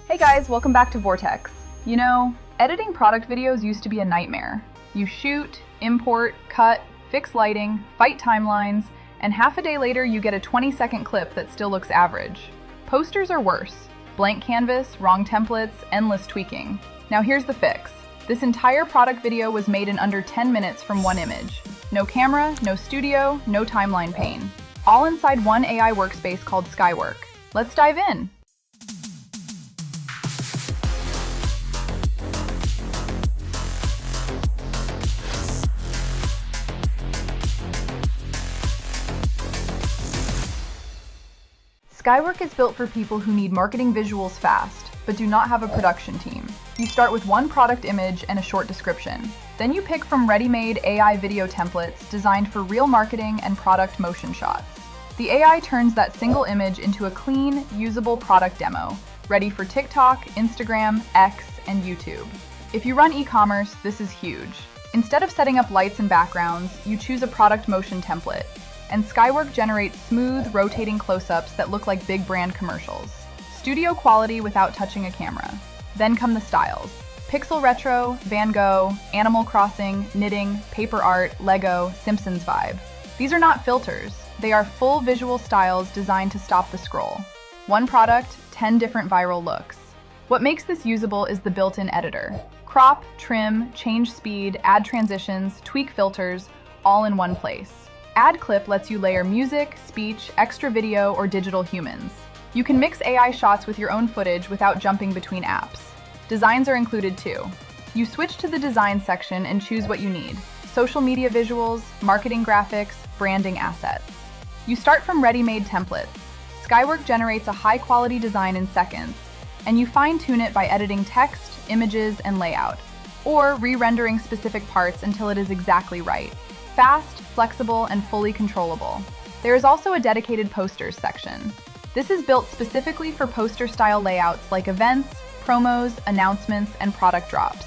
Hey guys, welcome back to Vortex. You know, editing product videos used to be a nightmare. You shoot, import, cut, fix lighting, fight timelines, and half a day later you get a 20-second clip that still looks average. Posters are worse. Blank canvas, wrong templates, endless tweaking. Now here's the fix. This entire product video was made in under 10 minutes from one image. No camera, no studio, no timeline pain. All inside one AI workspace called Skywork. Let's dive in. Skywork is built for people who need marketing visuals fast, but do not have a production team. You start with one product image and a short description. Then you pick from ready-made AI video templates designed for real marketing and product motion shots. The AI turns that single image into a clean, usable product demo, ready for TikTok, Instagram, X, and YouTube. If you run e-commerce, this is huge. Instead of setting up lights and backgrounds, you choose a product motion template, and Skywork generates smooth, rotating close-ups that look like big brand commercials. Studio quality without touching a camera. Then come the styles. Pixel retro, Van Gogh, Animal Crossing, knitting, paper art, Lego, Simpsons vibe. These are not filters. They are full visual styles designed to stop the scroll. One product, 10 different viral looks. What makes this usable is the built-in editor. Crop, trim, change speed, add transitions, tweak filters, all in one place. Add Clip lets you layer music, speech, extra video, or digital humans. You can mix AI shots with your own footage without jumping between apps. Designs are included too. You switch to the design section and choose what you need. Social media visuals, marketing graphics, branding assets. You start from ready-made templates. Skywork generates a high-quality design in seconds, and you fine-tune it by editing text, images, and layout, or re-rendering specific parts until it is exactly right. Fast, flexible, and fully controllable. There is also a dedicated posters section. This is built specifically for poster-style layouts like events, promos, announcements, and product drops.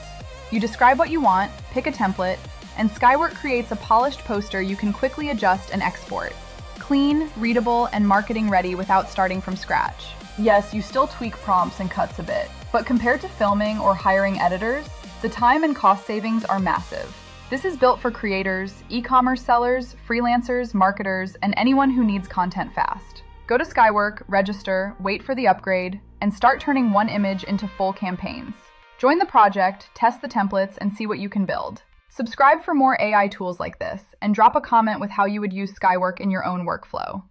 You describe what you want, pick a template, and Skywork creates a polished poster you can quickly adjust and export. Clean, readable, and marketing-ready without starting from scratch. Yes, you still tweak prompts and cuts a bit, but compared to filming or hiring editors, the time and cost savings are massive. This is built for creators, e-commerce sellers, freelancers, marketers, and anyone who needs content fast. Go to Skywork, register, wait for the upgrade, and start turning one image into full campaigns. Join the project, test the templates, and see what you can build. Subscribe for more AI tools like this, and drop a comment with how you would use Skywork in your own workflow.